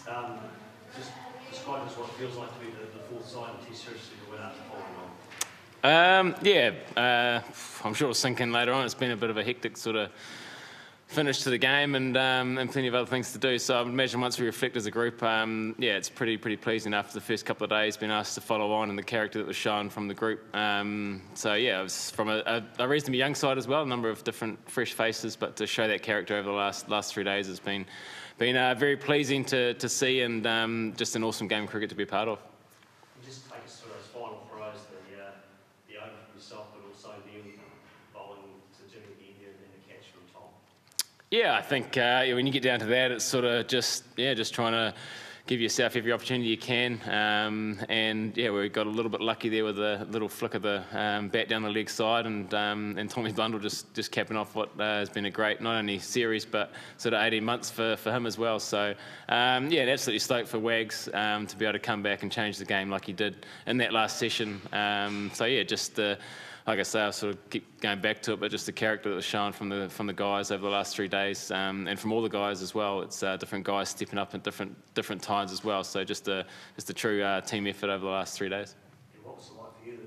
Um, just describe us what it feels like to be the fourth side in Test series to win after following on. I'm sure it'll sink in later on. It's been a bit of a hectic sort of finish to the game and plenty of other things to do. So I would imagine once we reflect as a group, it's pretty pleasing after the first couple of days being asked to follow on and the character that was shown from the group. It was from a reasonably young side as well, a number of different fresh faces, but to show that character over the last 3 days has been very pleasing to see and just an awesome game of cricket to be a part of. Just take us through those final throws, the over from yourself, but also the bowling to Jimmy at the end and the catch from Tom. Yeah, I think when you get down to that, it's sort of just trying to give yourself every opportunity you can. We got a little bit lucky there with a little flick of the bat down the leg side, and Tommy Blundell just capping off what has been a great, not only series, but sort of 18 months for him as well. So, absolutely stoked for Wags to be able to come back and change the game like he did in that last session. Like I say, I sort of keep going back to it, but just the character that was shown from the guys over the last 3 days, and from all the guys as well. It's different guys stepping up at different times as well. So just a true team effort over the last 3 days. And what was it like for you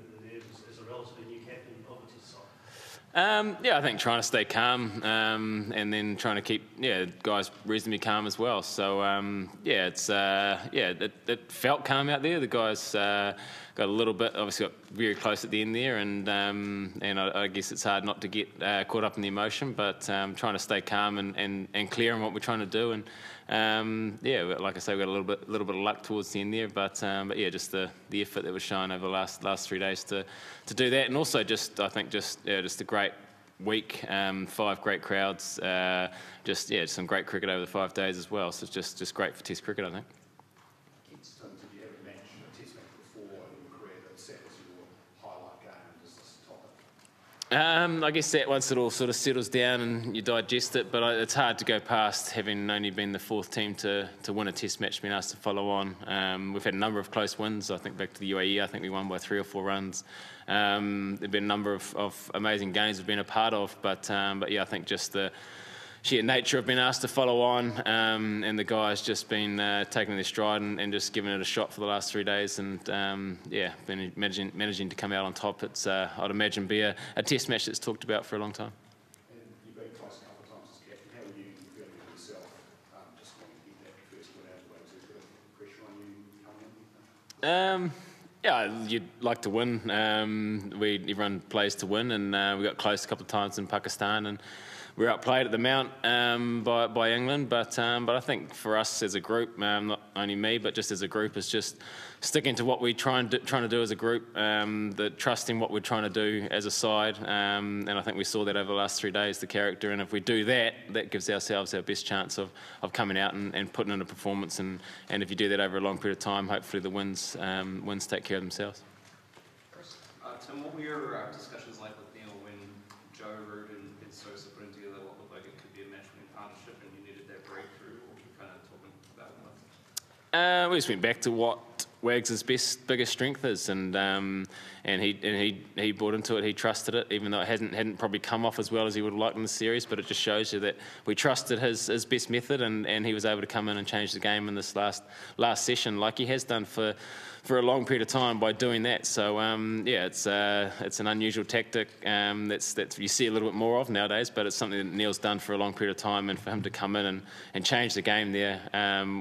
as a relatively new captain of the Test side? I think trying to stay calm and then trying to keep guys reasonably calm as well. So it felt calm out there. The guys got a little bit, obviously got very close at the end there, and I guess it's hard not to get caught up in the emotion, but trying to stay calm and clear on what we're trying to do. And like I say, we got a little bit of luck towards the end there, but just the effort that was shown over the last 3 days to do that, and also just a great week, 5 great crowds, some great cricket over the 5 days as well. So it's just great for Test cricket, I think. Did you ever match a Test match before in your career that sat as your highlight game? Does this topic? I guess that once it all sort of settles down and you digest it, but it's hard to go past having only been the 4th team to win a Test match, being asked to follow on. We've had a number of close wins. I think back to the UAE, I think we won by 3 or 4 runs. There've been a number of amazing games we've been a part of, but I think just the sheer nature of being asked to follow on, and the guys just been taking their stride and just giving it a shot for the last 3 days, and been managing to come out on top. It's I'd imagine be a Test match that's talked about for a long time. And you've been close a couple of times as captain. How are you feeling with yourself? Just wanting to get that first win out of the way. Is there a bit of pressure on you coming in? You'd like to win. Everyone plays to win, and we got close a couple of times in Pakistan, and we were outplayed at the Mount by England. But I think for us as a group, not only me, but just as a group, is just sticking to what we're trying to do as a group, trusting what we're trying to do as a side. And I think we saw that over the last 3 days, the character. And if we do that, that gives ourselves our best chance of coming out and putting in a performance. And if you do that over a long period of time, hopefully the wins take care of themselves. Tim, what were your discussions like with Neil when Joe, Root and Sosa putting together what looked like it could be a match-winning partnership and you needed that breakthrough? What were you kind of talking about with? We just went back to what Wags' biggest strength is, and he bought into it. He trusted it, even though it hadn't probably come off as well as he would have liked in the series. But it just shows you that we trusted his best method, and he was able to come in and change the game in this last session, like he has done for a long period of time by doing that. So it's an unusual tactic that you see a little bit more of nowadays, but it's something that Neil's done for a long period of time, and for him to come in and change the game there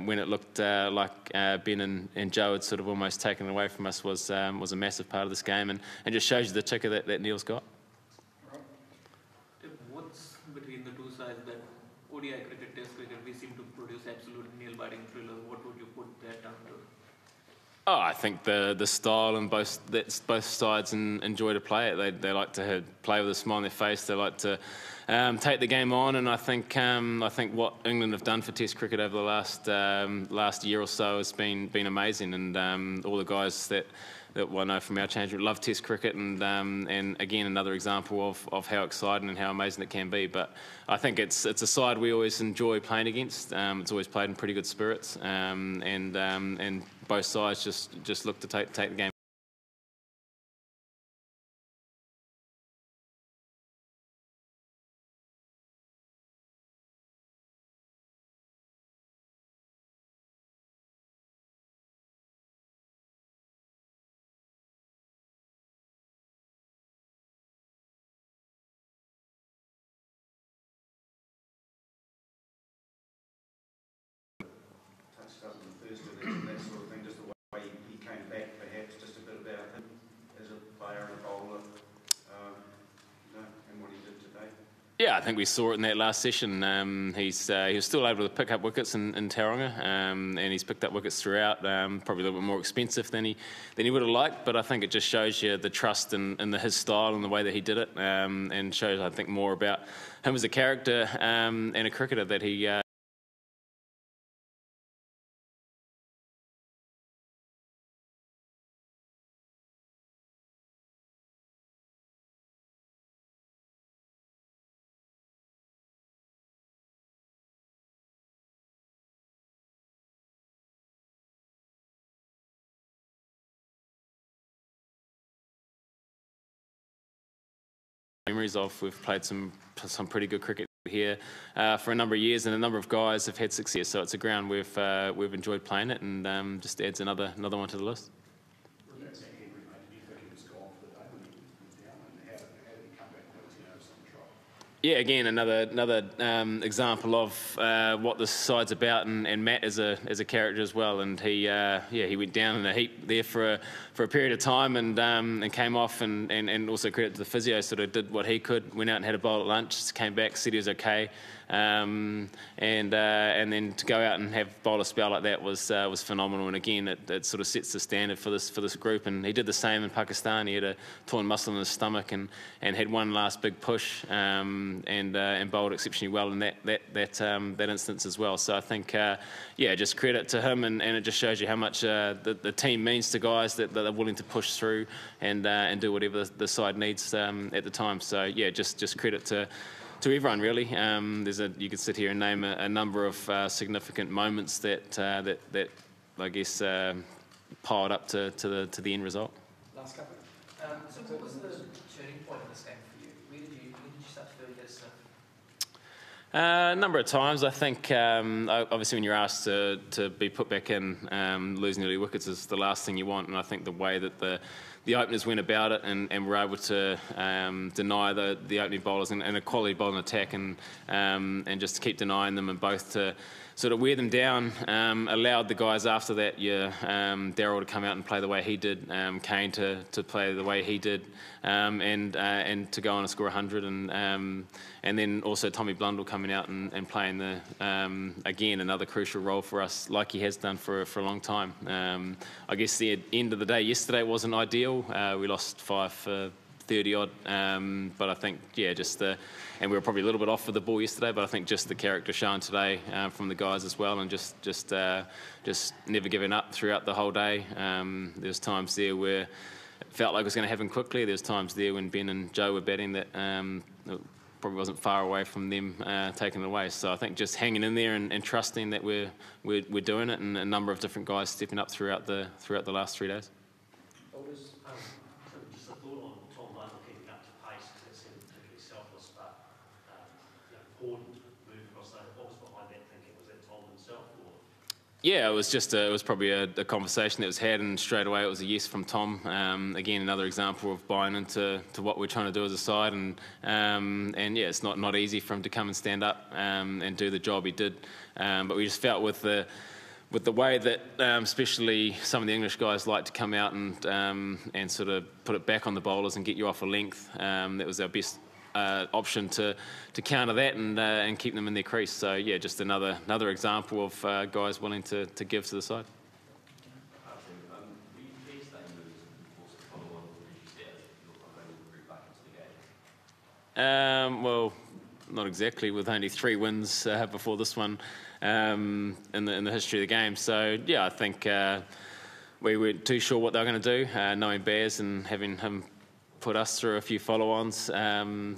when it looked like Ben and Joe had sort of almost taken it away from us was a massive part of this game, and just shows you the ticker that Neil's got. What's between the two sides that ODI cricket, Test cricket, we seem to produce absolute nail-biting thrillers? What would you put that down to? Oh, I think the style and both sides enjoy to play it. They like to play with a smile on their face. They like to take the game on, and I think what England have done for Test cricket over the last year or so has been amazing, and all the guys that I know from our change room love Test cricket, and again another example of how exciting and how amazing it can be. But I think it's a side we always enjoy playing against. It's always played in pretty good spirits, and both sides just look to take the game. Yeah, I think we saw it in that last session. He was still able to pick up wickets in Tauranga, and he's picked up wickets throughout. Probably a little bit more expensive than he would have liked, but I think it just shows you the trust in his style and the way that he did it, and shows, I think, more about him as a character and a cricketer that he. Memories of. We've played some pretty good cricket here for a number of years, and a number of guys have had success. So it's a ground we've enjoyed playing it, and just adds another one to the list. That's Henry, mate. Did you think he was gone for the day when he went down? And how did he come back and was on the trot? Yeah, again, another example of what this side's about, and Matt as a character as well. And he went down in a heap there for a period of time, and came off, and also credit to the physio, sort of did what he could, went out and had a bowl at lunch, came back, said he was okay, and then to go out and have bowl a spell like that was phenomenal. And again, it sort of sets the standard for this group. And he did the same in Pakistan. He had a torn muscle in his stomach, and had one last big push. And bowled exceptionally well in that instance as well. So I think, just credit to him, and it just shows you how much the team means to guys that are willing to push through and do whatever the side needs at the time. So yeah, just credit to everyone really. You could sit here and name a number of significant moments that I guess piled up to the end result. Last couple. So what was the turning point in this game for you? When did you start to feel you get sniff? A number of times. I think obviously when you're asked to be put back in, losing early wickets is the last thing you want, and I think the way that the openers went about it and were able to deny the opening bowlers and a quality bowling attack, and just to keep denying them, and both to sort of wear them down, allowed the guys after that, Daryl to come out and play the way he did, Kane to play the way he did, and to go on and score 100, and then also Tommy Blundell coming out and playing again another crucial role for us, like he has done for a long time. I guess the end of the day yesterday wasn't ideal. We lost 5 for 30 odd, but I think and we were probably a little bit off with the ball yesterday, but I think just the character shown today from the guys as well, and just never giving up throughout the whole day. There's times there where it felt like it was going to happen quickly. There's times there when Ben and Joe were batting that probably wasn't far away from them taking it away. So I think just hanging in there and trusting that we're doing it, and a number of different guys stepping up throughout the last 3 days. Just a thought on Tom Blundell keeping up to pace, because that seemed particularly selfless, but important move across there. What was behind that thinking? Was that Tom himself, or? Yeah, it was probably a conversation that was had, and straight away it was a yes from Tom. Again, another example of buying into what we're trying to do as a side, and it's not easy for him to come and stand up and do the job he did, but we just felt with the way that especially some of the English guys like to come out and sort of put it back on the bowlers and get you off a length, that was our best option to counter that and keep them in their crease. So yeah, just another example of guys willing to give to the side. Well, not exactly, with only 3 wins before this one in the history of the game. So yeah, I think we weren't too sure what they were going to do, knowing Baz and having him put us through a few follow-ons.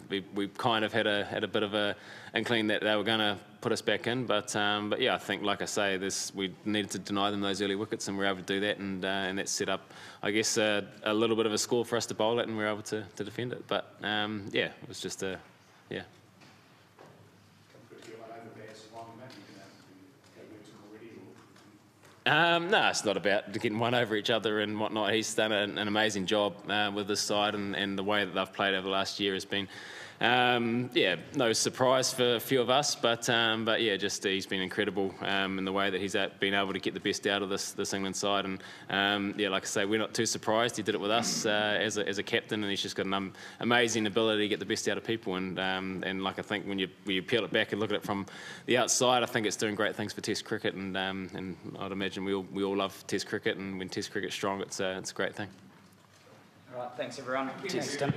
We kind of had a bit of a inkling that they were going to put us back in, but yeah, I think, like I say, we needed to deny them those early wickets, and we were able to do that, and that set up, I guess, a little bit of a score for us to bowl at, and we were able to defend it. But yeah, it was just yeah. No, it's not about getting one over each other and whatnot. He's done an amazing job with this side, and the way that they've played over the last year has been yeah, no surprise for a few of us, but yeah, just he's been incredible in the way that he's been able to get the best out of this England side, and yeah, like I say, we're not too surprised. He did it with us as a captain, and he's just got an amazing ability to get the best out of people, and like I think when you peel it back and look at it from the outside, I think it's doing great things for Test cricket, and I'd imagine we all love Test cricket, and when Test cricket's strong, it's a great thing. All right, thanks everyone. Cheers. Thanks, Tim.